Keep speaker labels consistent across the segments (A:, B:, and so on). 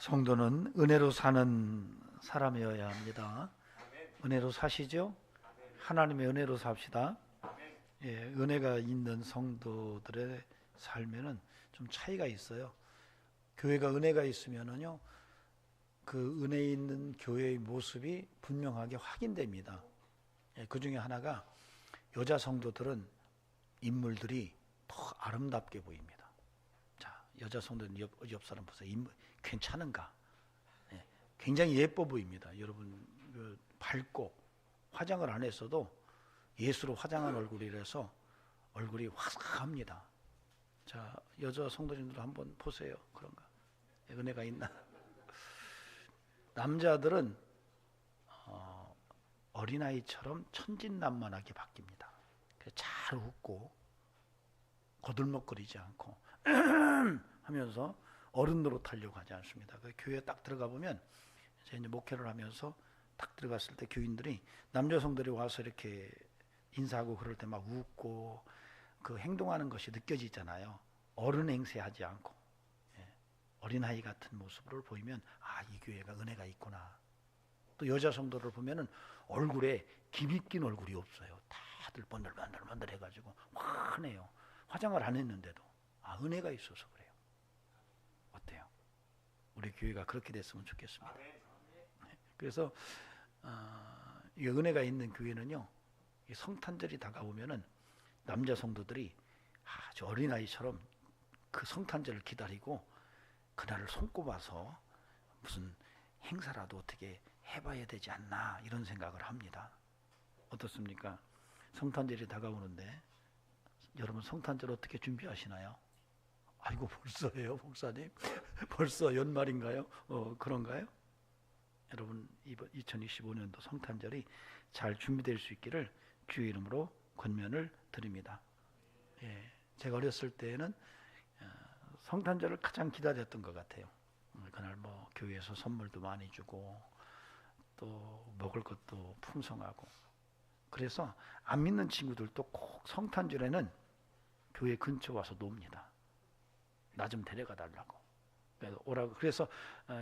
A: 성도는 은혜로 사는 사람이어야 합니다. 은혜로 사시죠? 하나님의 은혜로 삽시다. 예, 은혜가 있는 성도들의 삶에는 좀 차이가 있어요. 교회가 은혜가 있으면은요, 그 은혜 있는 교회의 모습이 분명하게 확인됩니다. 예, 그 중에 하나가 여자 성도들은 인물들이 더 아름답게 보입니다. 자, 여자 성도는 옆 사람 보세요. 괜찮은가? 예, 굉장히 예뻐 보입니다. 여러분, 밝고 화장을 안 했어도 예수로 화장한 얼굴이라서 얼굴이 화사합니다. 자, 여자 성도님들 한번 보세요. 그런가? 은혜가 있나? 남자들은 어린아이처럼 천진난만하게 바뀝니다. 잘 웃고 거들먹거리지 않고 하면서 어른 노릇하려고 하지 않습니다. 그 교회에 딱 들어가 보면 제가 이제 목회를 하면서 딱 들어갔을 때 교인들이 남자 성들이 와서 이렇게 인사하고 그럴 때 막 웃고 그 행동하는 것이 느껴지잖아요. 어른 행세하지 않고 어린아이 같은 모습을 보이면 아, 이 교회가 은혜가 있구나. 또 여자 성도를 보면은 얼굴에 김이 낀 얼굴이 없어요. 다들 번들번들 해가지고 환해요. 화장을 안 했는데도 아, 은혜가 있어서 그래요. 어때요? 우리 교회가 그렇게 됐으면 좋겠습니다. 그래서 이 은혜가 있는 교회는요, 이 성탄절이 다가오면은 남자 성도들이 아주 어린아이처럼 그 성탄절을 기다리고 그날을 손꼽아서 무슨 행사라도 어떻게 해봐야 되지 않나 이런 생각을 합니다. 어떻습니까? 성탄절이 다가오는데 여러분 성탄절 어떻게 준비하시나요? 아이고 벌써예요, 목사님? 벌써 연말인가요? 그런가요? 여러분 이번 2025년도 성탄절이 잘 준비될 수 있기를 주의 이름으로 권면을 드립니다. 예, 제가 어렸을 때에는 성탄절을 가장 기다렸던 것 같아요. 그날 뭐 교회에서 선물도 많이 주고 또 먹을 것도 풍성하고 그래서 안 믿는 친구들도 꼭 성탄절에는 교회 근처 와서 놉니다. 나 좀 데려가 달라고. 오라고. 그래서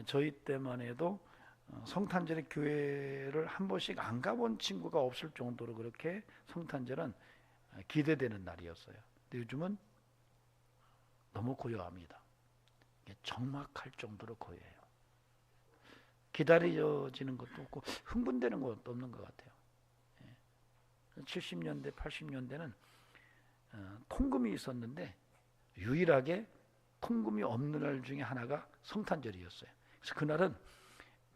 A: 저희 때만 해도 성탄절에 교회를 한 번씩 안 가본 친구가 없을 정도로 그렇게 성탄절은 기대되는 날이었어요. 근데 요즘은 너무 고요합니다. 적막할 정도로 고요해요. 기다려지는 것도 없고 흥분되는 것도 없는 것 같아요. 70년대, 80년대는 통금이 있었는데 유일하게 통금이 없는 날 중에 하나가 성탄절이었어요. 그래서 그날은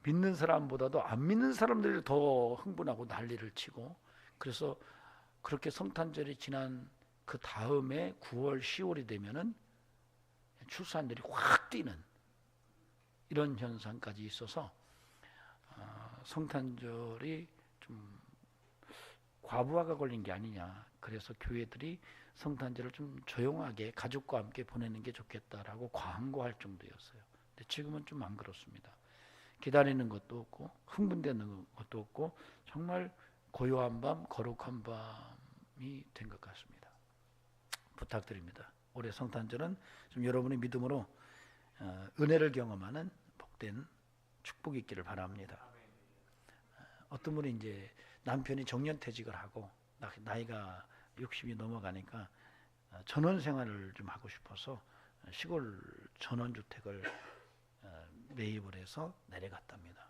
A: 믿는 사람보다도 안 믿는 사람들이 더 흥분하고 난리를 치고 그래서 그렇게 성탄절이 지난 그 다음에 9월, 10월이 되면은 출산율이 확 뛰는 이런 현상까지 있어서 성탄절이 좀 과부하가 걸린 게 아니냐. 그래서 교회들이 성탄절을 좀 조용하게 가족과 함께 보내는 게 좋겠다라고 광고할 정도였어요. 근데 지금은 좀 안 그렇습니다. 기다리는 것도 없고 흥분되는 것도 없고 정말 고요한 밤, 거룩한 밤이 된 것 같습니다. 부탁드립니다. 올해 성탄절은 좀 여러분의 믿음으로 은혜를 경험하는 복된 축복이 있기를 바랍니다. 어떤 분이 이제 남편이 정년퇴직을 하고 나이가 60이 넘어가니까 전원 생활을 좀 하고 싶어서 시골 전원주택을 매입을 해서 내려갔답니다.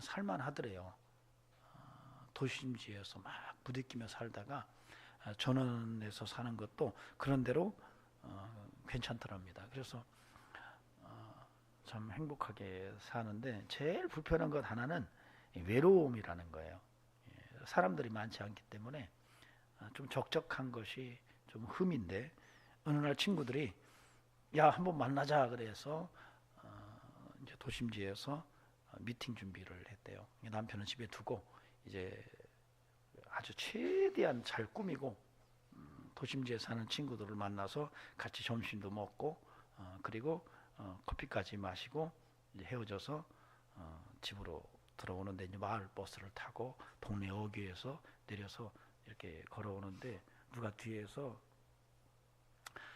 A: 살만하더래요. 도심지에서 막 부딪히며 살다가 전원에서 사는 것도 그런 대로 괜찮더랍니다. 그래서 참 행복하게 사는데 제일 불편한 것 하나는 외로움이라는 거예요. 사람들이 많지 않기 때문에 좀 적적한 것이 좀 흠인데 어느 날 친구들이 야 한번 만나자 그래서 이제 도심지에서 미팅 준비를 했대요. 남편은 집에 두고 이제 아주 최대한 잘 꾸미고 도심지에 사는 친구들을 만나서 같이 점심도 먹고 그리고 커피까지 마시고 이제 헤어져서 집으로 들어오는데 이제 마을 버스를 타고 동네 어귀에서 내려서 이렇게 걸어오는데 누가 뒤에서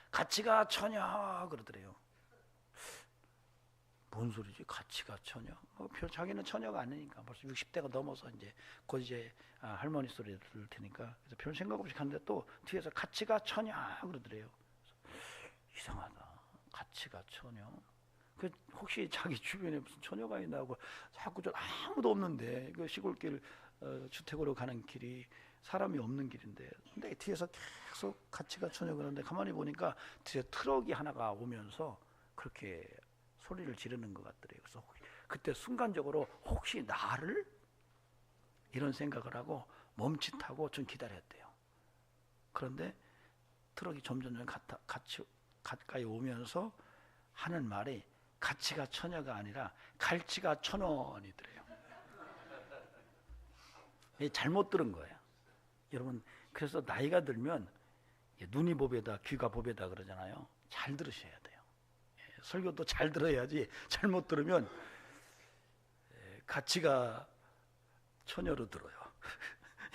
A: 같이 가 처녀 그러더래요. 뭔 소리지? 가치가 처녀? 자기는 처녀가 아니니까 벌써 60대가 넘어서 이제 곧 이제 할머니 소리를 들을 테니까 그래서 별 생각 없이 갔는데 또 뒤에서 가치가 처녀 그러더래요. 이상하다. 가치가 처녀? 그 혹시 자기 주변에 무슨 처녀가 있나 하고 자꾸 저 아무도 없는데 그 시골길 주택으로 가는 길이 사람이 없는 길인데 근데 뒤에서 계속 가치가 처녀 그러는데 가만히 보니까 뒤에 트럭이 하나가 오면서 그렇게 소리를 지르는 것 같더래요. 그래서 그때 순간적으로 혹시 나를 이런 생각을 하고 멈칫하고 좀 기다렸대요. 그런데 트럭이 점점 가까이 오면서 하는 말이 가치가 처녀가 아니라 갈치가 천원이더래요. 잘못 들은 거예요. 여러분 그래서 나이가 들면 눈이 보배다 귀가 보배다 그러잖아요. 잘 들으셔야 돼요. 설교도 잘 들어야지 잘못 들으면 가치가 처녀로 들어요.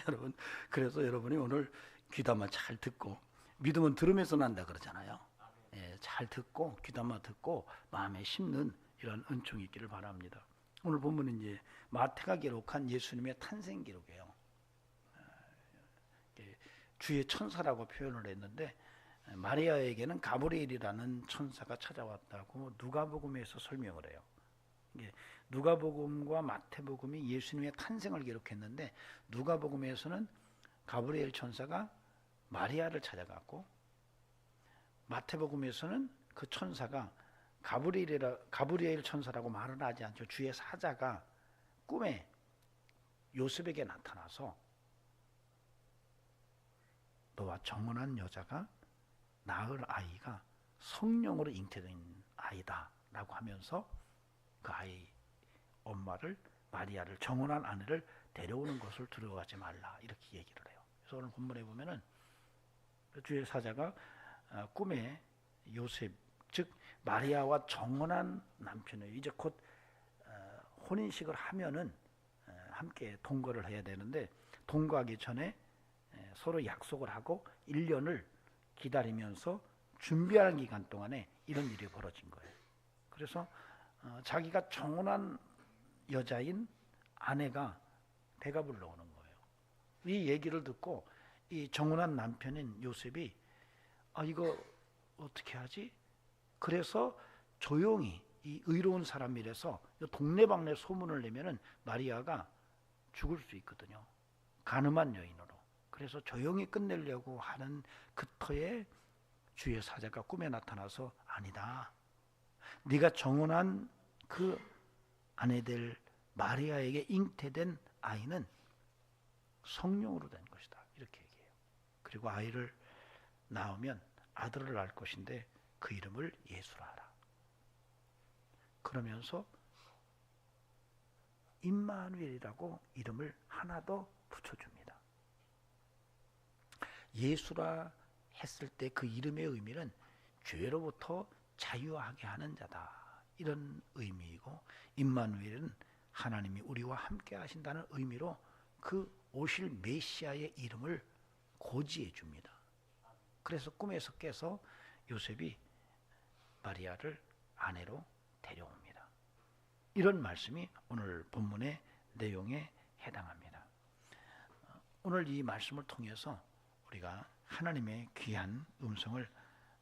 A: 여러분 그래서 여러분이 오늘 귀담아 잘 듣고 믿음은 들으면서 난다 그러잖아요. 잘 듣고 귀담아 듣고 마음에 심는 이런 은총이 있기를 바랍니다. 오늘 본문은 이제 마태가 기록한 예수님의 탄생 기록이에요. 주의 천사라고 표현을 했는데 마리아에게는 가브리엘이라는 천사가 찾아왔다고 누가복음에서 설명을 해요. 누가복음과 마태복음이 예수님의 탄생을 기록했는데 누가복음에서는 가브리엘 천사가 마리아를 찾아갔고 마태복음에서는 그 천사가 가브리엘 천사라고 말은 하지 않죠. 주의 사자가 꿈에 요셉에게 나타나서 너와 정혼한 여자가 낳을 아이가 성령으로 잉태된 아이다 라고 하면서 그 아이 엄마를 마리아를 정혼한 아내를 데려오는 것을 두려워하지 말라 이렇게 얘기를 해요. 그래서 오늘 본문에 보면은 주의 사자가 꿈에 요셉 즉 마리아와 정혼한 남편을 이제 곧 혼인식을 하면은 함께 동거를 해야 되는데 동거하기 전에 서로 약속을 하고 1년을 기다리면서 준비하는 기간 동안에 이런 일이 벌어진 거예요. 그래서 자기가 정혼한 여자인 아내가 배가 불러오는 거예요. 이 얘기를 듣고 이 정혼한 남편인 요셉이 이거 어떻게 하지? 그래서 조용히 이 의로운 사람이라서 동네방네 소문을 내면은 마리아가 죽을 수 있거든요. 간음한 여인으로. 그래서 조용히 끝내려고 하는 그 터에 주의 사자가 꿈에 나타나서 아니다. 네가 정혼한 그 아내들 마리아에게 잉태된 아이는 성령으로 된 것이다. 이렇게 얘기해요. 그리고 아이를 낳으면 아들을 낳을 것인데 그 이름을 예수라 하라. 그러면서 임마누엘이라고 이름을 하나 더 붙여줍니다. 예수라 했을 때 그 이름의 의미는 죄로부터 자유하게 하는 자다. 이런 의미이고 임마누엘은 하나님이 우리와 함께 하신다는 의미로 그 오실 메시아의 이름을 고지해 줍니다. 그래서 꿈에서 깨서 요셉이 마리아를 아내로 데려옵니다. 이런 말씀이 오늘 본문의 내용에 해당합니다. 오늘 이 말씀을 통해서 우리가 하나님의 귀한 음성을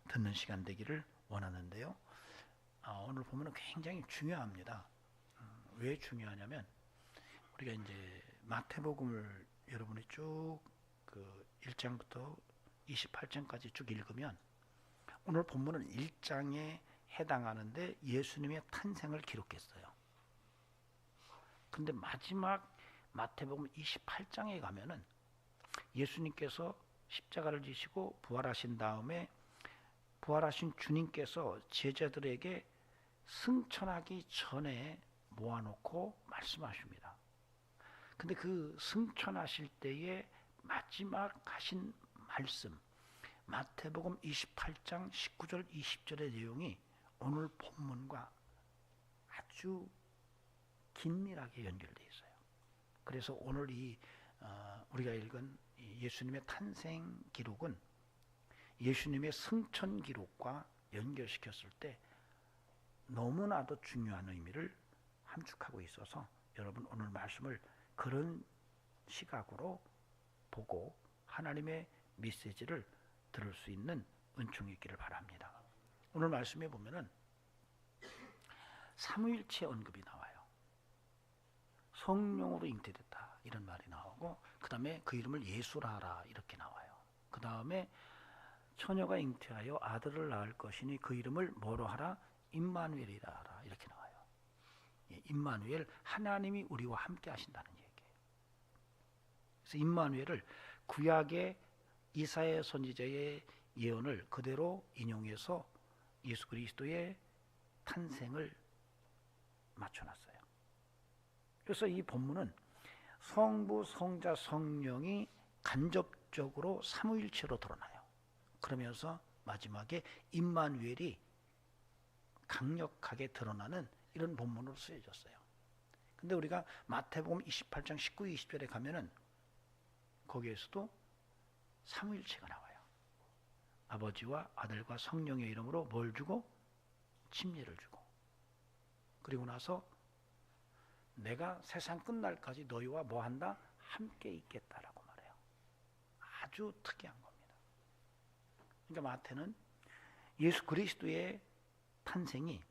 A: 듣는 시간 되기를 원하는데요. 오늘 보면 굉장히 중요합니다. 왜 중요하냐면 우리가 이제 마태복음을 여러분이 쭉 그 1장부터 28장까지 쭉 읽으면 오늘 본문은 1장에 해당하는데 예수님의 탄생을 기록했어요. 근데 마지막 마태복음 28장에 가면은 예수님께서 십자가를 지시고 부활하신 다음에 부활하신 주님께서 제자들에게 승천하기 전에 모아놓고 말씀하십니다. 근데 그 승천하실 때에 마지막 하신 말씀 마태복음 28장 19절 20절의 내용이 오늘 본문과 아주 긴밀하게 연결되어 있어요. 그래서 오늘 우리가 읽은 예수님의 탄생 기록은 예수님의 승천 기록과 연결시켰을 때 너무나도 중요한 의미를 함축하고 있어서 여러분 오늘 말씀을 그런 시각으로 보고 하나님의 메시지를 들을 수 있는 은총이 있기를 바랍니다. 오늘 말씀에 보면은 삼위일체 언급이 나와요. 성령으로 잉태됐다 이런 말이 나오고, 그 다음에 그 이름을 예수라 하라 이렇게 나와요. 그 다음에 처녀가 잉태하여 아들을 낳을 것이니 그 이름을 뭐로 하라? 임마누엘이라 하라 이렇게 나와요. 임마누엘, 하나님이 우리와 함께 하신다는 얘기예요. 그래서 임마누엘을 구약의 이사야 선지자의 예언을 그대로 인용해서 예수 그리스도의 탄생을 맞춰놨어요. 그래서 이 본문은 성부, 성자, 성령이 간접적으로 삼위일체로 드러나요. 그러면서 마지막에 임마누엘이 강력하게 드러나는 이런 본문으로 쓰여졌어요. 근데 우리가 마태복음 28장 19, 20절에 가면은 거기에서도 삼위일체가 나와요. 아버지와 아들과 성령의 이름으로 뭘 주고? 침례를 주고. 그리고 나서 내가 세상 끝날까지 너희와 뭐 한다? 함께 있겠다라고 말해요. 아주 특이한 겁니다. 그러니까 마태는 예수 그리스도의 탄생이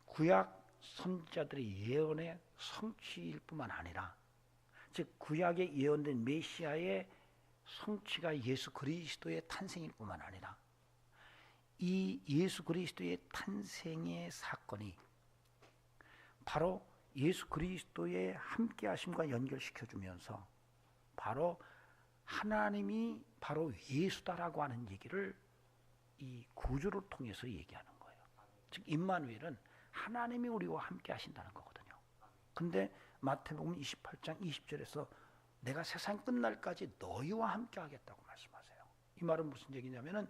A: 구약 선지자들의 예언의 성취일 뿐만 아니라, 즉 구약에 예언된 메시아의 성취가 예수 그리스도의 탄생일 뿐만 아니라, 이 예수 그리스도의 탄생의 사건이 바로 예수 그리스도의 함께 하심과 연결시켜주면서 바로 하나님이 바로 예수다라고 하는 얘기를 이 구주를 통해서 얘기하는 거예요. 즉 임마누엘은 하나님이 우리와 함께 하신다는 거거든요. 근데 마태복음 28장 20절에서 내가 세상 끝날까지 너희와 함께 하겠다고 말씀하세요. 이 말은 무슨 얘기냐면은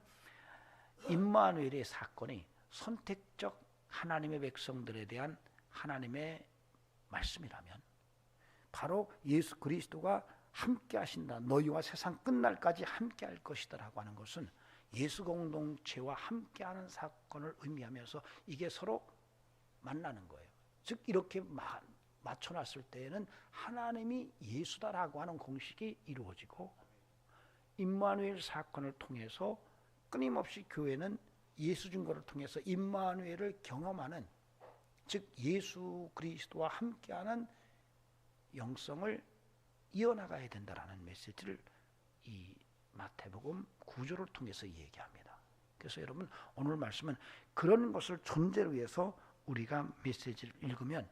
A: 임마누엘의 사건이 선택적 하나님의 백성들에 대한 하나님의 말씀이라면, 바로 예수 그리스도가 함께 하신다, 너희와 세상 끝날까지 함께 할 것이다 라고 하는 것은 예수 공동체와 함께하는 사건을 의미하면서 이게 서로 만나는 거예요. 즉 이렇게 맞춰놨을 때에는 하나님이 예수다라고 하는 공식이 이루어지고, 임마누엘 사건을 통해서 끊임없이 교회는 예수 증거를 통해서 임마누엘을 경험하는, 즉 예수 그리스도와 함께하는 영성을 이어나가야 된다라는 메시지를 이 마태복음 구조를 통해서 얘기합니다. 그래서 여러분 오늘 말씀은 그런 것을 존재로 해서 우리가 메시지를 읽으면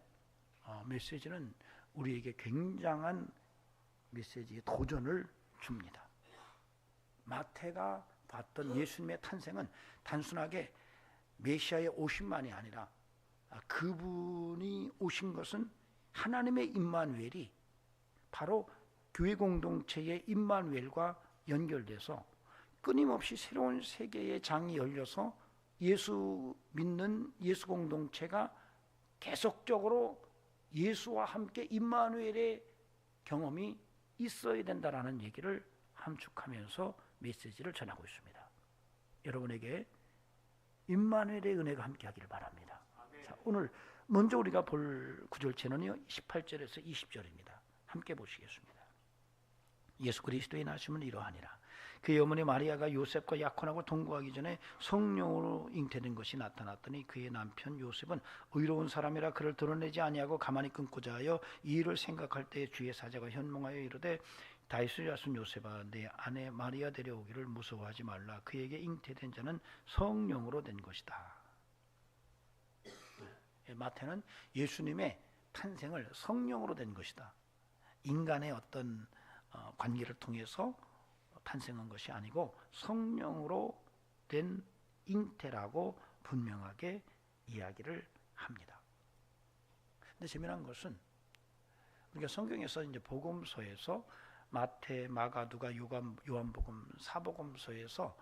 A: 메시지는 우리에게 굉장한 메시지의 도전을 줍니다. 마태가 봤던 예수님의 탄생은 단순하게 메시아의 오심만이 아니라 그분이 오신 것은 하나님의 임마누엘이 바로 교회 공동체의 임마누엘과 연결돼서 끊임없이 새로운 세계의 장이 열려서 예수 믿는 예수 공동체가 계속적으로 예수와 함께 임마누엘의 경험이 있어야 된다라는 얘기를 함축하면서 메시지를 전하고 있습니다. 여러분에게 임마누엘의 은혜가 함께하기를 바랍니다. 자, 오늘 먼저 우리가 볼 구절체는요 18절에서 20절입니다. 함께 보시겠습니다. 예수 그리스도의 나심은 이러하니라. 그의 어머니 마리아가 요셉과 약혼하고 동거하기 전에 성령으로 잉태된 것이 나타났더니 그의 남편 요셉은 의로운 사람이라 그를 드러내지 아니하고 가만히 끊고자 하여 이 일을 생각할 때 주의 사자가 현몽하여 이르되 다윗의 자손 요셉아 내 아내 마리아 데려오기를 무서워하지 말라. 그에게 잉태된 자는 성령으로 된 것이다. 마태는 예수님의 탄생을 성령으로 된 것이다, 인간의 어떤 관계를 통해서 탄생한 것이 아니고 성령으로 된 잉태라고 분명하게 이야기를 합니다. 근데 재미난 것은 우리가 성경에서 이제 복음서에서 마태, 마가, 누가, 요한복음, 사복음서에서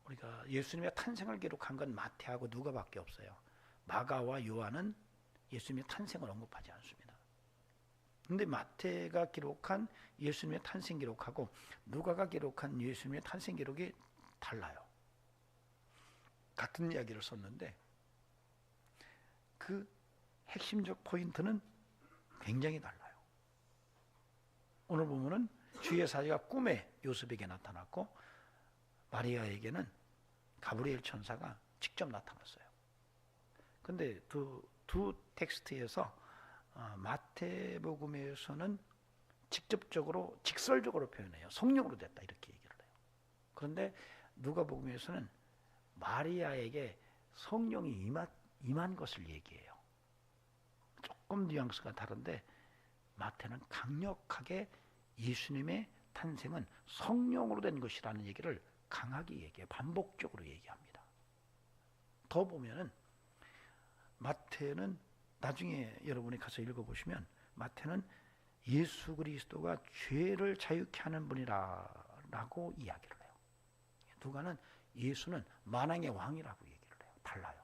A: 우리가 예수님의 탄생을 기록한 건 마태하고 누가밖에 없어요. 마가와 요한은 예수님의 탄생을 언급하지 않습니다. 그런데 마태가 기록한 예수님의 탄생 기록하고 누가가 기록한 예수님의 탄생 기록이 달라요. 같은 이야기를 썼는데 그 핵심적 포인트는 굉장히 달라요. 오늘 보면은 주의 사자가 꿈에 요셉에게 나타났고 마리아에게는 가브리엘 천사가 직접 나타났어요. 근데 두 텍스트에서 마태복음에서는 직접적으로 직설적으로 표현해요. 성령으로 됐다 이렇게 얘기를 해요. 그런데 누가복음에서는 마리아에게 성령이 임한 것을 얘기해요. 조금 뉘앙스가 다른데 마태는 강력하게 예수님의 탄생은 성령으로 된 것이라는 얘기를 강하게 얘기해요. 반복적으로 얘기합니다. 더 보면은 마태는 나중에 여러분이 가서 읽어보시면 마태는 예수 그리스도가 죄를 자유케 하는 분이라고 이야기를 해요. 누가는 예수는 만왕의 왕이라고 얘기를 해요. 달라요.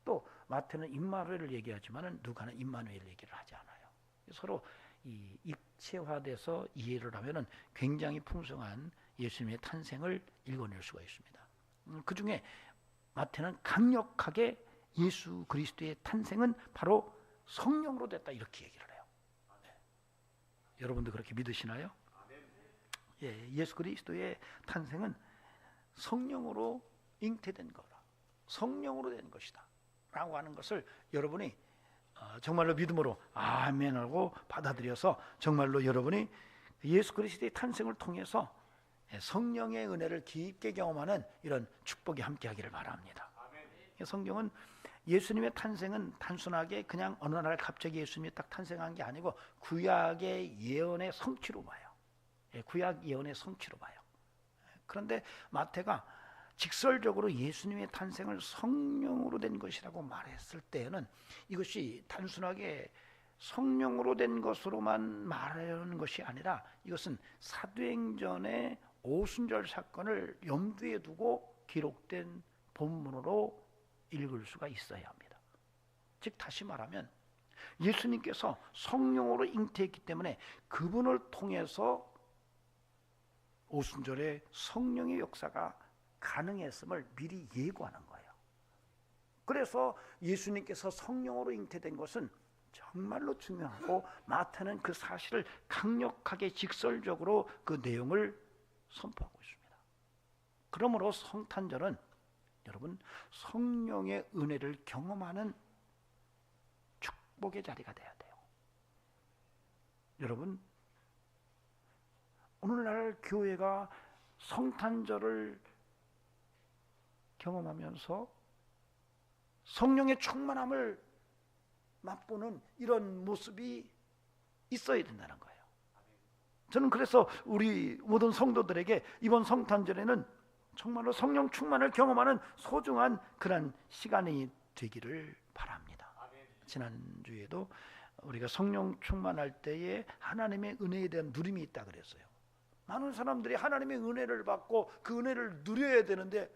A: 또 마태는 임마누엘을 얘기하지만 누가는 임마누엘 얘기를 하지 않아요. 서로 이 입체화돼서 이해를 하면은 굉장히 풍성한 예수님의 탄생을 읽어낼 수가 있습니다. 그 중에 마태는 강력하게 예수 그리스도의 탄생은 바로 성령으로 됐다 이렇게 얘기를 해요. 여러분도 그렇게 믿으시나요? 예, 예수 그리스도의 탄생은 성령으로 잉태된 거라, 성령으로 된 것이다 라고 하는 것을 여러분이 정말로 믿음으로 아멘하고 받아들여서 정말로 여러분이 예수 그리스도의 탄생을 통해서 성령의 은혜를 깊게 경험하는 이런 축복이 함께하기를 바랍니다. 성경은 예수님의 탄생은 단순하게 그냥 어느 날 갑자기 예수님이 딱 탄생한 게 아니고 구약의 예언의 성취로 봐요. 구약 예언의 성취로 봐요. 그런데 마태가 직설적으로 예수님의 탄생을 성령으로 된 것이라고 말했을 때에는 이것이 단순하게 성령으로 된 것으로만 말하는 것이 아니라 이것은 사도행전의 오순절 사건을 염두에 두고 기록된 본문으로 읽을 수가 있어야 합니다. 즉 다시 말하면 예수님께서 성령으로 잉태했기 때문에 그분을 통해서 오순절에 성령의 역사가 가능했음을 미리 예고하는 거예요. 그래서 예수님께서 성령으로 잉태된 것은 정말로 중요하고 마태는 그 사실을 강력하게 직설적으로 그 내용을 선포하고 있습니다. 그러므로 성탄절은 여러분 성령의 은혜를 경험하는 축복의 자리가 돼야 돼요. 여러분 오늘날 교회가 성탄절을 경험하면서 성령의 충만함을 맛보는 이런 모습이 있어야 된다는 거예요. 저는 그래서 우리 모든 성도들에게 이번 성탄절에는 정말로 성령 충만을 경험하는 소중한 그런 시간이 되기를 바랍니다. 지난주에도 우리가 성령 충만할 때에 하나님의 은혜에 대한 누림이 있다 그랬어요. 많은 사람들이 하나님의 은혜를 받고 그 은혜를 누려야 되는데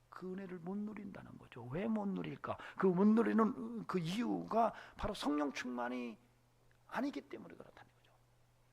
A: 그 은혜를 못 누린다는 거죠. 왜 못 누릴까? 그 못 누리는 그 이유가 바로 성령 충만이 아니기 때문에 그렇다는 거죠.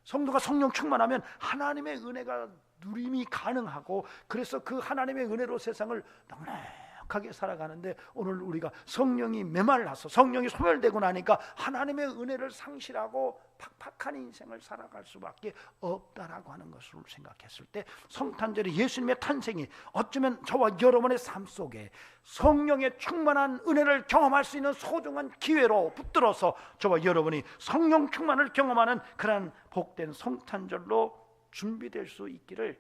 A: 성도가 성령 충만하면 하나님의 은혜가 누림이 가능하고 그래서 그 하나님의 은혜로 세상을 넉넉하게 살아가는데 오늘 우리가 성령이 메말라서 성령이 소멸되고 나니까 하나님의 은혜를 상실하고 팍팍한 인생을 살아갈 수밖에 없다라고 하는 것을 생각했을 때 성탄절이 예수님의 탄생이 어쩌면 저와 여러분의 삶 속에 성령의 충만한 은혜를 경험할 수 있는 소중한 기회로 붙들어서 저와 여러분이 성령 충만을 경험하는 그런 복된 성탄절로 준비될 수 있기를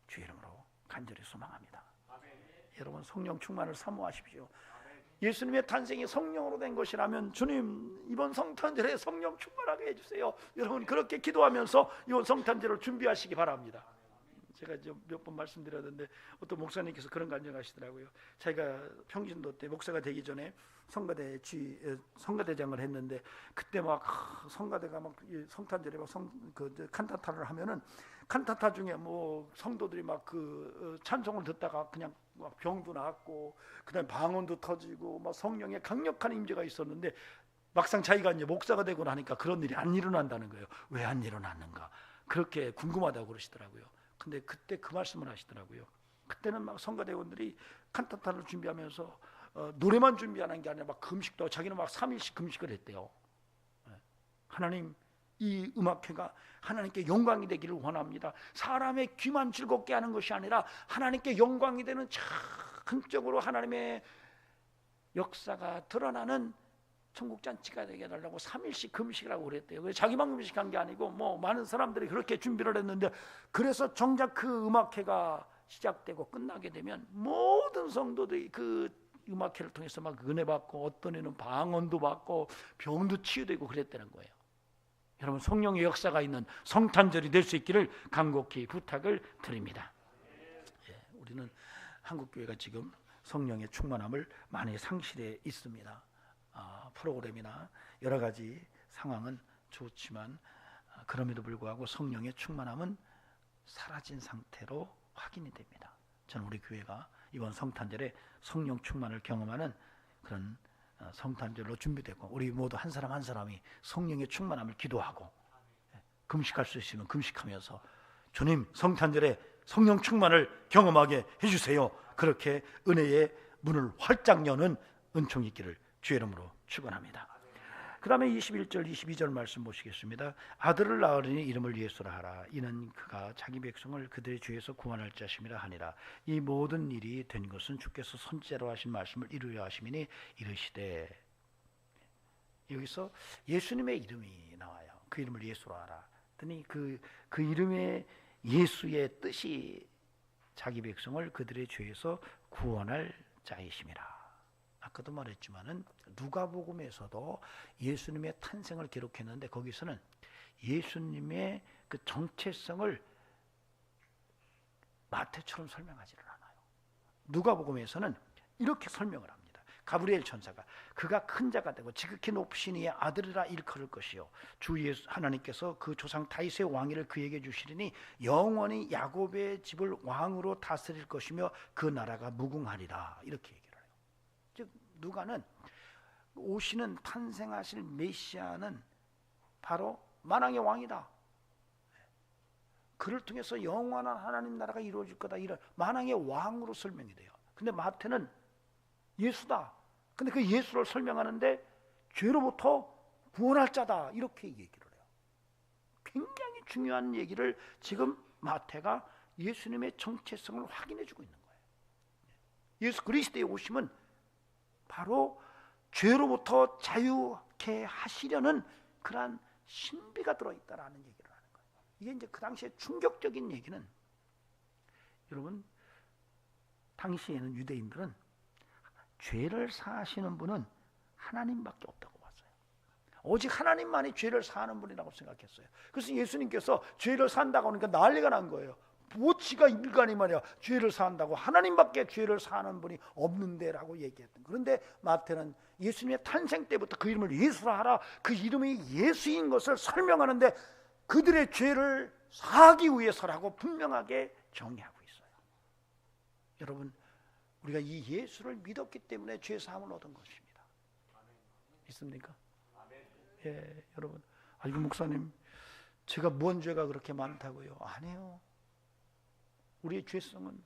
A: 주의 이름으로 간절히 소망합니다. 여러분 성령 충만을 사모하십시오. 예수님의 탄생이 성령으로 된 것이라면 주님 이번 성탄절에 성령 충만하게 해주세요. 여러분 그렇게 기도하면서 이번 성탄절을 준비하시기 바랍니다. 제가 몇 번 말씀드렸는데 어떤 목사님께서 그런 간증하시더라고요. 자기가 평신도 때 목사가 되기 전에 성가대장을 했는데 그때 막 성가대가 막 성탄절에 막 칸타타를 하면은 칸타타 중에 뭐 성도들이 막 그 찬송을 듣다가 그냥 막 병도 낫고 그다음에 방언도 터지고 막 성령의 강력한 임재가 있었는데 막상 자기가 이제 목사가 되고 나니까 그런 일이 안 일어난다는 거예요. 왜 안 일어났는가? 그렇게 궁금하다고 그러시더라고요. 근데 그때 그 말씀을 하시더라고요. 그때는 막 성가대원들이 칸타타를 준비하면서 노래만 준비하는 게 아니라 막 금식도 자기는 막 3일씩 금식을 했대요. 하나님, 이 음악회가 하나님께 영광이 되기를 원합니다. 사람의 귀만 즐겁게 하는 것이 아니라 하나님께 영광이 되는 전적으로 하나님의 역사가 드러나는 천국잔치가 되게 해달라고 3일씩 금식을 하고 그랬대요. 자기만 금식한 게 아니고 뭐 많은 사람들이 그렇게 준비를 했는데, 그래서 정작 그 음악회가 시작되고 끝나게 되면 모든 성도들이 그 음악회를 통해서 막 은혜 받고, 어떤 애는 방언도 받고 병도 치유되고 그랬다는 거예요. 여러분, 성령의 역사가 있는 성탄절이 될 수 있기를 간곡히 부탁을 드립니다. 우리는 한국교회가 지금 성령의 충만함을 많이 상실해 있습니다. 프로그램이나 여러 가지 상황은 좋지만 그럼에도 불구하고 성령의 충만함은 사라진 상태로 확인이 됩니다. 저는 우리 교회가 이번 성탄절에 성령 충만을 경험하는 그런 성탄절로 준비되고, 우리 모두 한 사람 한 사람이 성령의 충만함을 기도하고, 금식할 수 있으면 금식하면서 주님, 성탄절에 성령 충만을 경험하게 해주세요. 그렇게 은혜의 문을 활짝 여는 은총이 있기를 주의 이름으로 축원합니다. 그 다음에 21절 22절 말씀 보시겠습니다. 아들을 낳으리니 이름을 예수라 하라. 이는 그가 자기 백성을 그들의 죄에서 구원할 자심이라 하니라. 이 모든 일이 된 것은 주께서 선지자로 하신 말씀을 이루려 하심이니 이르시되. 여기서 예수님의 이름이 나와요. 그 이름을 예수라 하라. 그랬더니 그 이름의 예수의 뜻이 자기 백성을 그들의 죄에서 구원할 자이심이라. 아까도 말했지만은 누가복음에서도 예수님의 탄생을 기록했는데, 거기서는 예수님의 그 정체성을 마태처럼 설명하지를 않아요. 누가복음에서는 이렇게 설명을 합니다. 가브리엘 천사가 그가 큰 자가 되고 지극히 높으신 이의 아들이라 일컬을 것이요, 주 예수 하나님께서 그 조상 다윗의 왕위를 그에게 주시리니 영원히 야곱의 집을 왕으로 다스릴 것이며 그 나라가 무궁하리라. 이렇게 얘기를 해요. 즉 누가는 오시는 탄생하실 메시아는 바로 만왕의 왕이다. 그를 통해서 영원한 하나님 나라가 이루어질 거다. 이런 만왕의 왕으로 설명이 돼요. 근데 마태는 예수다. 근데 그 예수를 설명하는데 죄로부터 구원할 자다. 이렇게 얘기를 해요. 굉장히 중요한 얘기를 지금 마태가 예수님의 정체성을 확인해 주고 있는 거예요. 예수 그리스도의 오심은 바로 죄로부터 자유케 하시려는 그러한 신비가 들어있다라는 얘기를 하는 거예요. 이게 이제 그 당시에 충격적인 얘기는, 여러분, 당시에는 유대인들은 죄를 사하시는 분은 하나님밖에 없다고 봤어요. 오직 하나님만이 죄를 사하는 분이라고 생각했어요. 그래서 예수님께서 죄를 산다고 하니까 난리가 난 거예요. 뭐지가 인간이 말이야 죄를 사한다고, 하나님밖에 죄를 사하는 분이 없는데 라고 얘기했던. 그런데 마태는 예수님의 탄생 때부터 그 이름을 예수라 하라, 그 이름이 예수인 것을 설명하는데 그들의 죄를 사하기 위해서라고 분명하게 정의하고 있어요. 여러분, 우리가 이 예수를 믿었기 때문에 죄 사함을 얻은 것입니다. 믿습니까? 예, 여러분. 아이고 목사님, 제가 뭔 죄가 그렇게 많다고요? 아니에요. 우리의 죄성은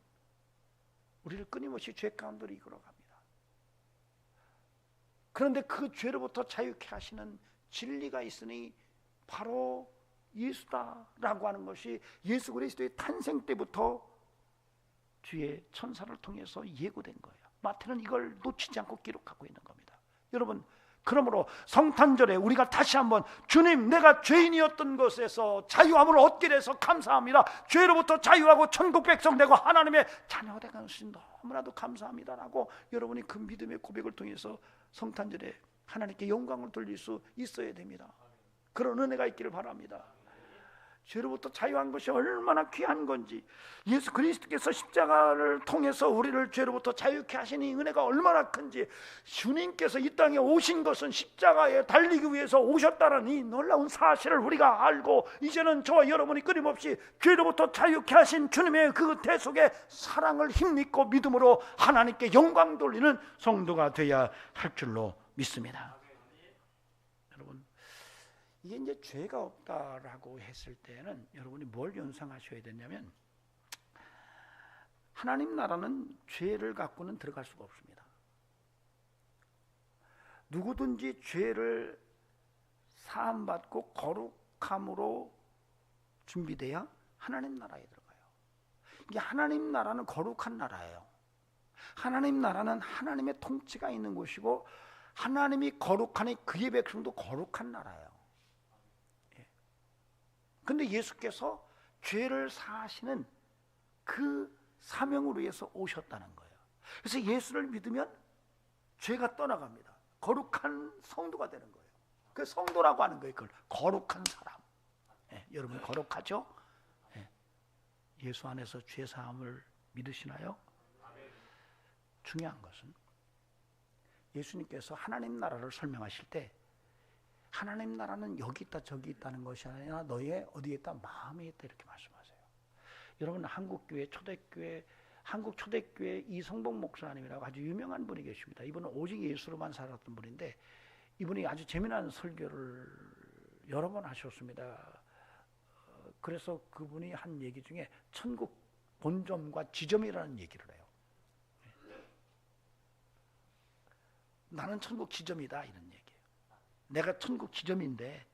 A: 우리를 끊임없이 죄 가운데로 이끌어갑니다. 그런데 그 죄로부터 자유케 하시는 진리가 있으니 바로 예수다라고 하는 것이 예수 그리스도의 탄생 때부터 주의 천사를 통해서 예고된 거예요. 마태는 이걸 놓치지 않고 기록하고 있는 겁니다. 여러분, 그러므로 성탄절에 우리가 다시 한번 주님, 내가 죄인이었던 것에서 자유함을 얻게 돼서 감사합니다. 죄로부터 자유하고 천국 백성 되고 하나님의 자녀가 되는 것이 너무나도 감사합니다라고 여러분이 그 믿음의 고백을 통해서 성탄절에 하나님께 영광을 돌릴 수 있어야 됩니다. 그런 은혜가 있기를 바랍니다. 죄로부터 자유한 것이 얼마나 귀한 건지, 예수 그리스도께서 십자가를 통해서 우리를 죄로부터 자유케 하시니 은혜가 얼마나 큰지, 주님께서 이 땅에 오신 것은 십자가에 달리기 위해서 오셨다는 이 놀라운 사실을 우리가 알고, 이제는 저와 여러분이 끊임없이 죄로부터 자유케 하신 주님의 그 대속의 사랑을 힘입고 믿음으로 하나님께 영광 돌리는 성도가 되어야 할 줄로 믿습니다. 이게 이제 죄가 없다라고 했을 때는 여러분이 뭘 연상하셔야 되냐면, 하나님 나라는 죄를 갖고는 들어갈 수가 없습니다. 누구든지 죄를 사함받고 거룩함으로 준비돼야 하나님 나라에 들어가요. 이게 하나님 나라는 거룩한 나라예요. 하나님 나라는 하나님의 통치가 있는 곳이고 하나님이 거룩하니 그의 백성도 거룩한 나라예요. 그런데 예수께서 죄를 사하시는 그 사명을 위해서 오셨다는 거예요. 그래서 예수를 믿으면 죄가 떠나갑니다. 거룩한 성도가 되는 거예요. 그 성도라고 하는 거예요. 그걸 거룩한 사람. 여러분 거룩하죠? 예수 안에서 죄 사함을 믿으시나요? 중요한 것은 예수님께서 하나님 나라를 설명하실 때 하나님 나라는 여기 있다 저기 있다는 것이 아니라 너의 어디에 있다? 마음에 있다 이렇게 말씀하세요. 여러분 한국교회 초대교회 한국 초대교회 이성복 목사님이라고 아주 유명한 분이 계십니다. 이분은 오직 예수로만 살았던 분인데 이분이 아주 재미난 설교를 여러 번 하셨습니다. 그래서 그분이 한 얘기 중에 천국 본점과 지점이라는 얘기를 해요. 나는 천국 지점이다 이런 얘기예요. 내가 천국 지점인데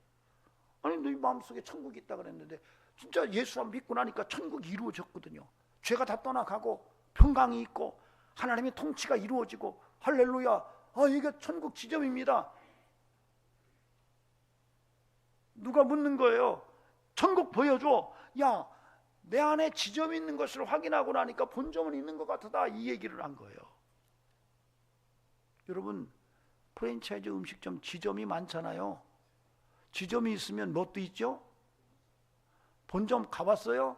A: 아니 너희 마음속에 천국이 있다 그랬는데 진짜 예수를 믿고 나니까 천국이 이루어졌거든요. 죄가 다 떠나가고 평강이 있고 하나님의 통치가 이루어지고 할렐루야. 이게 천국 지점입니다. 누가 묻는 거예요. 천국 보여줘. 야, 내 안에 지점이 있는 것을 확인하고 나니까 본점은 있는 것 같다. 이 얘기를 한 거예요. 여러분 프랜차이즈 음식점 지점이 많잖아요. 지점이 있으면 뭣도 있죠? 본점 가봤어요?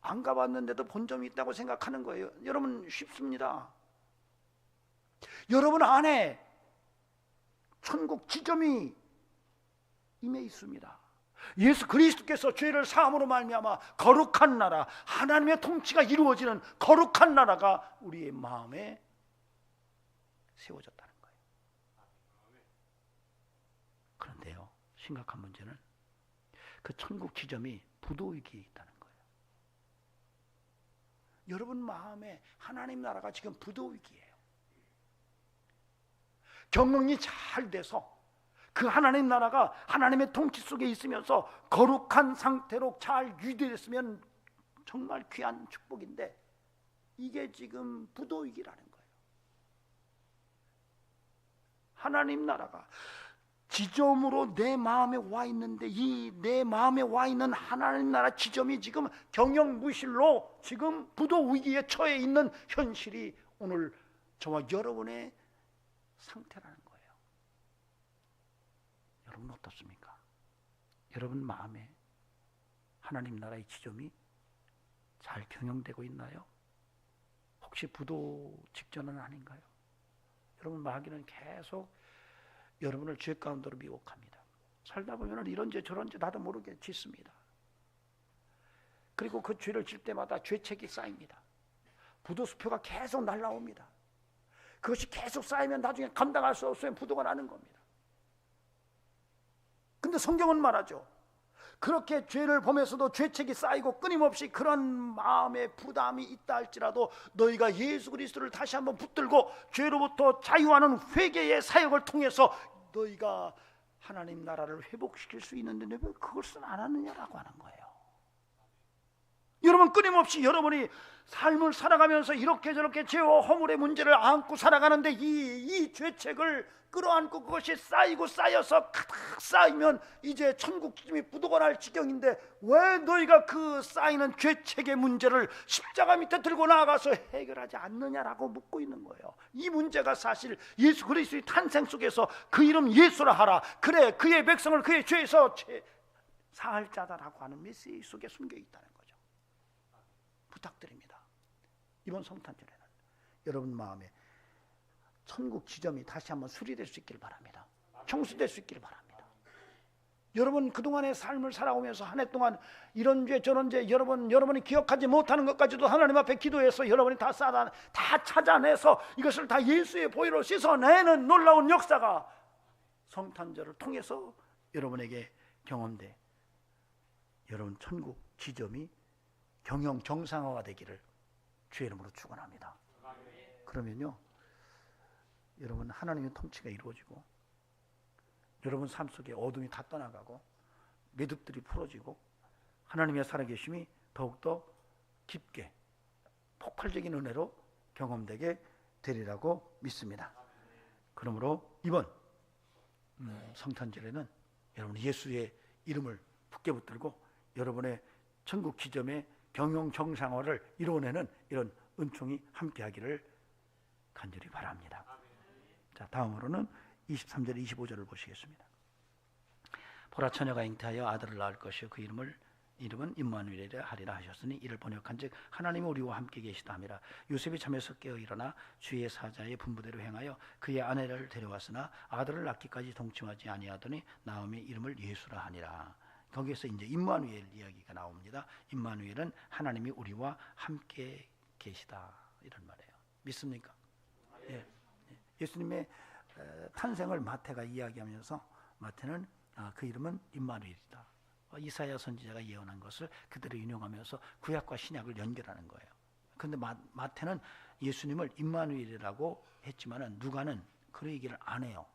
A: 안 가봤는데도 본점이 있다고 생각하는 거예요. 여러분 쉽습니다. 여러분 안에 천국 지점이 임해 있습니다. 예수 그리스도께서 죄를 사함으로 말미암아 거룩한 나라, 하나님의 통치가 이루어지는 거룩한 나라가 우리의 마음에 세워졌다는 거예요. 그런데요, 심각한 문제는 그 천국 지점이 부도위기에 있다는 거예요. 여러분 마음에 하나님 나라가 지금 부도위기예요. 경영이 잘 돼서 그 하나님 나라가 하나님의 통치 속에 있으면서 거룩한 상태로 잘 유지됐으면 정말 귀한 축복인데 이게 지금 부도위기라는 거예요. 하나님 나라가 지점으로 내 마음에 와 있는데 이 내 마음에 와 있는 하나님 나라 지점이 지금 경영무실로 지금 부도위기에 처해 있는 현실이 오늘 저와 여러분의 상태라는 거예요. 여러분 어떻습니까? 여러분 마음에 하나님 나라의 지점이 잘 경영되고 있나요? 혹시 부도 직전은 아닌가요? 여러분 마귀는 계속 여러분을 죄 가운데로 미혹합니다. 살다 보면 이런 죄 저런 죄 나도 모르게 짓습니다. 그리고 그 죄를 질 때마다 죄책이 쌓입니다. 부도수표가 계속 날라옵니다. 그것이 계속 쌓이면 나중에 감당할 수 없으면 부도가 나는 겁니다. 근데 성경은 말하죠. 그렇게 죄를 보면서도 죄책이 쌓이고 끊임없이 그런 마음의 부담이 있다 할지라도 너희가 예수 그리스도를 다시 한번 붙들고 죄로부터 자유하는 회개의 사역을 통해서 너희가 하나님 나라를 회복시킬 수 있는데 왜 그것은 안 하느냐라고 하는 거예요. 여러분 끊임없이 여러분이 삶을 살아가면서 이렇게 저렇게 죄와 허물의 문제를 안고 살아가는데 이 죄책을 끌어안고 그것이 쌓이고 쌓여서 가득 쌓이면 이제 천국 지점이 부도가 날 지경인데 왜 너희가 그 쌓이는 죄책의 문제를 십자가 밑에 들고 나아가서 해결하지 않느냐라고 묻고 있는 거예요. 이 문제가 사실 예수 그리스도의 탄생 속에서 그 이름 예수라 하라. 그래 그의 백성을 그의 죄에서 사할 자다라고 하는 메시지 속에 숨겨 있다는 거죠. 부탁드립니다. 이번 성탄절에는 여러분 마음에 천국 지점이 다시 한번 수리될 수 있기를 바랍니다. 청수될 수 있기를 바랍니다. 여러분 그동안의 삶을 살아오면서 한 해 동안 이런 죄 저런 죄 여러분이 기억하지 못하는 것까지도 하나님 앞에 기도해서 여러분이 다 찾아내서 이것을 다 예수의 보혈로 씻어내는 놀라운 역사가 성탄절을 통해서 여러분에게 경험돼 여러분 천국 지점이 경영 정상화가 되기를 주의 이름으로 축원합니다. 그러면요 여러분 하나님의 통치가 이루어지고 여러분 삶 속에 어둠이 다 떠나가고 매듭들이 풀어지고 하나님의 살아계심이 더욱더 깊게 폭발적인 은혜로 경험되게 되리라고 믿습니다. 그러므로 이번 성탄절에는 여러분 예수의 이름을 굳게 붙들고 여러분의 천국 지점의 경영 정상화를 이루어내는 이런 은총이 함께하기를 간절히 바랍니다. 자, 다음으로는 23절 25절을 보시겠습니다. 보라 처녀가 잉태하여 아들을 낳을 것이요 그 이름은 임마누엘이라 하리라 하셨으니 이를 번역한즉 하나님이 우리와 함께 계시다 함이라. 요셉이 잠에서 깨어 일어나 주의 사자의 분부대로 행하여 그의 아내를 데려왔으나 아들을 낳기까지 동침하지 아니하더니 나음의 이름을 예수라 하니라. 거기에서 이제 임마누엘 이야기가 나옵니다. 임마누엘은 하나님이 우리와 함께 계시다 이런 말이에요. 믿습니까? 예. 예수님의 탄생을 마태가 이야기하면서 마태는 그 이름은 임마누엘이다. 이사야 선지자가 예언한 것을 그대로 인용하면서 구약과 신약을 연결하는 거예요. 그런데 마태는 예수님을 임마누엘이라고 했지만은 누가는 그 얘기를 안 해요.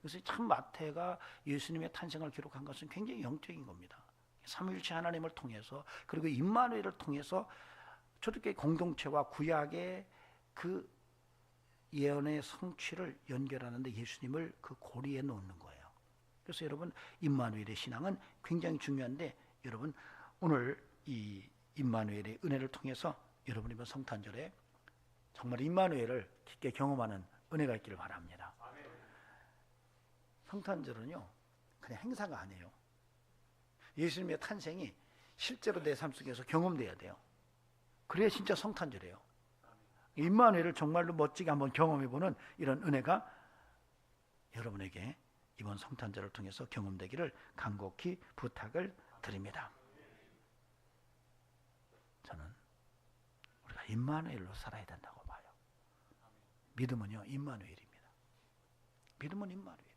A: 그래서 참 마태가 예수님의 탄생을 기록한 것은 굉장히 영적인 겁니다. 삼위일체 하나님을 통해서 그리고 임마누엘을 통해서 초대교회 공동체와 구약의 그 예언의 성취를 연결하는데 예수님을 그 고리에 놓는 거예요. 그래서 여러분 임마누엘의 신앙은 굉장히 중요한데 여러분 오늘 이 임마누엘의 은혜를 통해서 여러분 이번 성탄절에 정말 임마누엘을 깊게 경험하는 은혜가 있기를 바랍니다. 성탄절은요 그냥 행사가 아니에요. 예수님의 탄생이 실제로 내 삶 속에서 경험돼야 돼요. 그래야 진짜 성탄절이에요. 임마누엘을 정말로 멋지게 한번 경험해보는 이런 은혜가 여러분에게 이번 성탄절을 통해서 경험되기를 간곡히 부탁을 드립니다. 저는 우리가 임마누엘로 살아야 된다고 봐요. 믿음은요 임마누엘입니다. 믿음은 임마누엘이에요.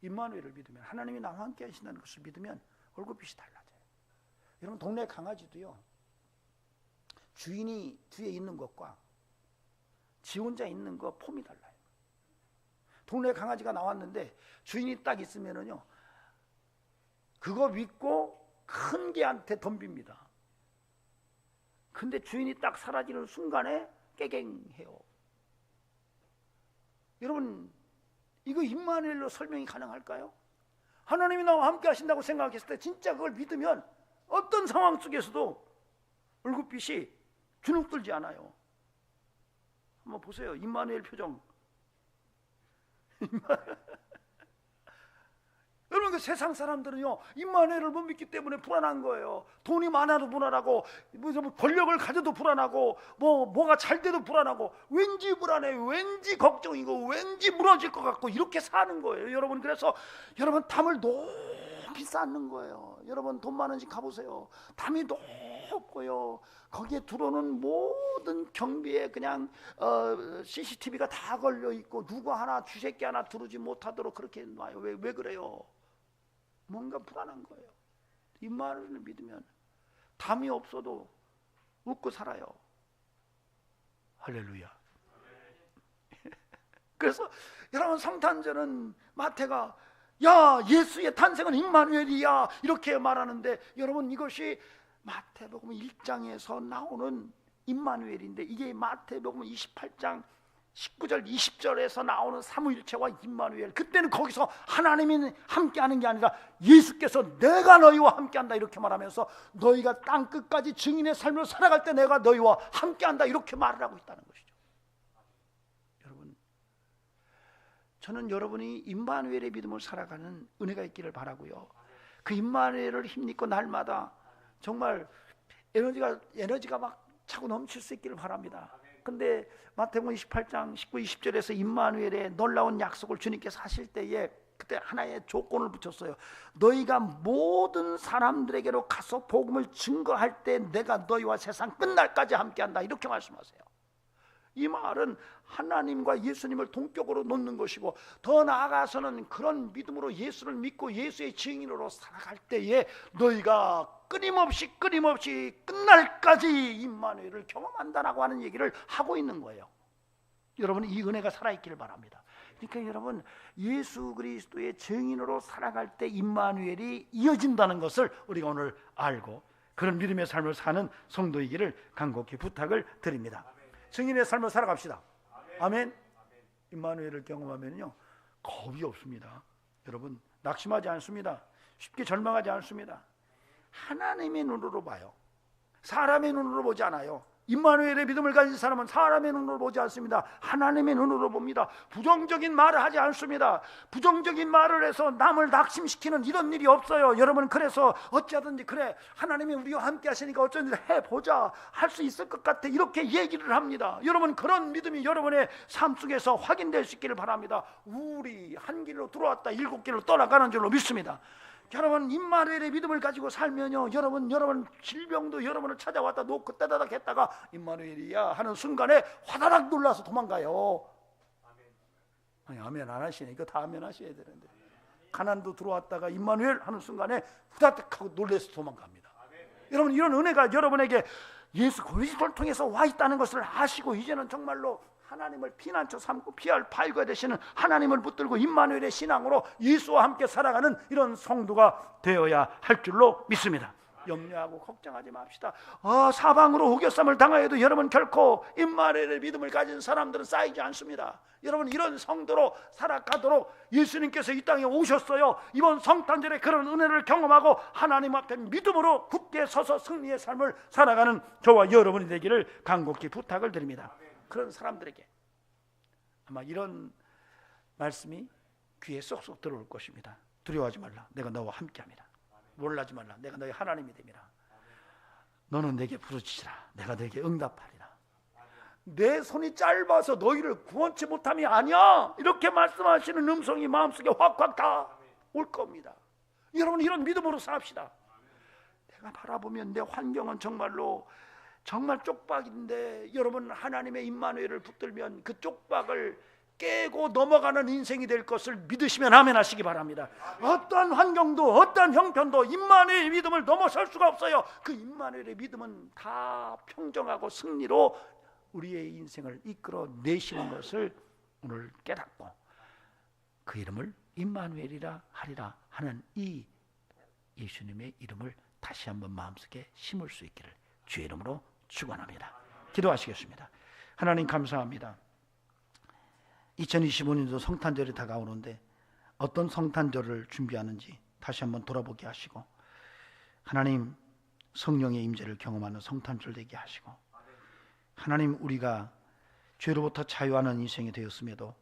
A: 임마누엘을 믿으면 하나님이 나와 함께 하신다는 것을 믿으면 얼굴빛이 달라져요. 여러분 동네 강아지도요 주인이 뒤에 있는 것과 지 혼자 있는 것 폼이 달라요. 동네 강아지가 나왔는데 주인이 딱 있으면은요 그거 믿고 큰 개한테 덤빕니다. 근데 주인이 딱 사라지는 순간에 깨갱해요. 여러분 이거 임마누엘로 설명이 가능할까요? 하나님이 나와 함께 하신다고 생각했을 때 진짜 그걸 믿으면 어떤 상황 속에서도 얼굴빛이 주눅들지 않아요. 한번 보세요. 임마누엘 표정. 여러분 그 세상 사람들은요 임마누엘을 못 믿기 때문에 불안한 거예요. 돈이 많아도 불안하고 권력을 가져도 불안하고 뭐가 잘 돼도 불안하고 왠지 불안해요. 왠지 걱정이고 왠지 무너질 것 같고 이렇게 사는 거예요. 여러분 그래서 여러분 담을 높이 쌓는 거예요. 여러분 돈 많은 집 가보세요. 담이 높고요. 거기에 들어오는 모든 경비에 그냥 CCTV가 다 걸려 있고 누구 하나 쥐새끼 하나 들어오지 못하도록 그렇게 놔요. 왜 그래요? 뭔가 불안한 거예요. 임마누엘을 믿으면 담이 없어도 웃고 살아요. 할렐루야. 그래서 여러분 성탄절은 마태가 야 예수의 탄생은 임마누엘이야 이렇게 말하는데 여러분 이것이 마태복음 1장에서 나오는 임마누엘인데 이게 마태복음 28장 19절 20절에서 나오는 삼위일체와 임마누엘. 그때는 거기서 하나님이 함께하는 게 아니라 예수께서 내가 너희와 함께한다 이렇게 말하면서 너희가 땅끝까지 증인의 삶을 살아갈 때 내가 너희와 함께한다 이렇게 말을 하고 있다는 것이죠. 여러분 저는 여러분이 임마누엘의 믿음을 살아가는 은혜가 있기를 바라고요. 그 임마누엘을 힘입고 날마다 정말 에너지가 막 차고 넘칠 수 있기를 바랍니다. 근데 마태복음 28장 19, 20절에서 임마누엘의 놀라운 약속을 주님께서 하실 때에 그때 하나의 조건을 붙였어요. 너희가 모든 사람들에게로 가서 복음을 증거할 때 내가 너희와 세상 끝날까지 함께한다 이렇게 말씀하세요. 이 말은 하나님과 예수님을 동격으로 놓는 것이고 더 나아가서는 그런 믿음으로 예수를 믿고 예수의 증인으로 살아갈 때에 너희가 끊임없이 끝날까지 임마누엘을 경험한다라고 하는 얘기를 하고 있는 거예요. 여러분 이 은혜가 살아있기를 바랍니다. 그러니까 여러분 예수 그리스도의 증인으로 살아갈 때 임마누엘이 이어진다는 것을 우리가 오늘 알고 그런 믿음의 삶을 사는 성도이기를 간곡히 부탁을 드립니다. 증인의 삶을 살아갑시다. 아멘. 임마누엘을 경험하면요 겁이 없습니다. 여러분 낙심하지 않습니다. 쉽게 절망하지 않습니다. 하나님의 눈으로 봐요. 사람의 눈으로 보지 않아요. 임마누엘의 믿음을 가진 사람은 사람의 눈으로 보지 않습니다. 하나님의 눈으로 봅니다. 부정적인 말을 하지 않습니다. 부정적인 말을 해서 남을 낙심시키는 이런 일이 없어요. 여러분 그래서 어찌하든지 그래 하나님이 우리와 함께 하시니까 어쩐지 해보자 할 수 있을 것 같아 이렇게 얘기를 합니다. 여러분 그런 믿음이 여러분의 삶 속에서 확인될 수 있기를 바랍니다. 우리 한 길로 들어왔다 7길로 떠나가는 줄로 믿습니다. 여러분 임마누엘의 믿음을 가지고 살면요 여러분 질병도 여러분을 찾아왔다 놓고 따다닥 했다가 임마누엘이야 하는 순간에 화다닥 놀라서 도망가요. 아니, 아멘 안 하시네. 이거 다 아멘 하셔야 되는데 가난도 들어왔다가 임마누엘 하는 순간에 후다닥 하고 놀라서 도망갑니다. 여러분 이런 은혜가 여러분에게 예수 그리스도를 통해서 와 있다는 것을 아시고 이제는 정말로 하나님을 피난처 삼고 피할 바위가 되시는 하나님을 붙들고 임마누엘의 신앙으로 예수와 함께 살아가는 이런 성도가 되어야 할 줄로 믿습니다. 염려하고 걱정하지 맙시다. 사방으로 우겨쌈을 당하여도 여러분 결코 임마누엘의 믿음을 가진 사람들은 쌓이지 않습니다. 여러분 이런 성도로 살아가도록 예수님께서 이 땅에 오셨어요. 이번 성탄절에 그런 은혜를 경험하고 하나님 앞에 믿음으로 굳게 서서 승리의 삶을 살아가는 저와 여러분이 되기를 간곡히 부탁을 드립니다. 그런 사람들에게 아마 이런 말씀이 귀에 쏙쏙 들어올 것입니다. 두려워하지 말라. 내가 너와 함께합니다. 놀라지 말라. 내가 너의 하나님이 됨이라. 너는 내게 부르짖으라. 내가 너에게 응답하리라. 내 손이 짧아서 너희를 구원치 못함이 아니야. 이렇게 말씀하시는 음성이 마음속에 확확 다 올 겁니다. 여러분 이런 믿음으로 삽시다. 내가 바라보면 내 환경은 정말 쪽박인데 여러분 하나님의 임마누엘을 붙들면 그 쪽박을 깨고 넘어가는 인생이 될 것을 믿으시면 아멘 하시기 바랍니다. 어떠한 환경도 어떠한 형편도 임마누엘의 믿음을 넘어설 수가 없어요. 그 임마누엘의 믿음은 다 평정하고 승리로 우리의 인생을 이끌어 내시는 것을 오늘 깨닫고 그 이름을 임마누엘이라 하리라 하는 이 예수님의 이름을 다시 한번 마음속에 심을 수 있기를 주의 이름으로 축원합니다. 기도하시겠습니다. 하나님 감사합니다. 2025년도 성탄절이 다가오는데 어떤 성탄절을 준비하는지 다시 한번 돌아보게 하시고 하나님 성령의 임재를 경험하는 성탄절 되게 하시고 하나님 우리가 죄로부터 자유하는 인생이 되었음에도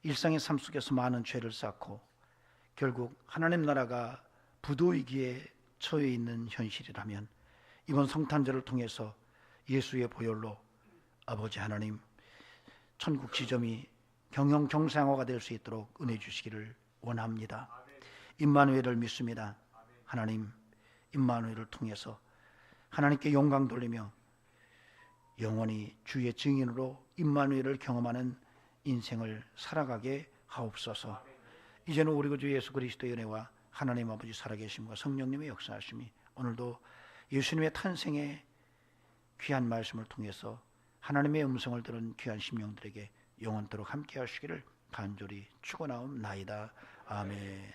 A: 일상의 삶 속에서 많은 죄를 쌓고 결국 하나님 나라가 부도위기에 처해 있는 현실이라면 이번 성탄절을 통해서 예수의 보혈로 아버지 하나님 천국 지점이 경영경상화가 될 수 있도록 은혜 주시기를 원합니다. 임마누엘을 믿습니다. 하나님 임마누엘을 통해서 하나님께 영광 돌리며 영원히 주의 증인으로 임마누엘을 경험하는 인생을 살아가게 하옵소서. 이제는 우리 구주 예수 그리스도의 은혜와 하나님 아버지 살아계심과 성령님의 역사하심이 오늘도 예수님의 탄생의 귀한 말씀을 통해서 하나님의 음성을 들은 귀한 심령들에게 영원토록 함께 하시기를 간절히 축원하옵나이다. 아멘.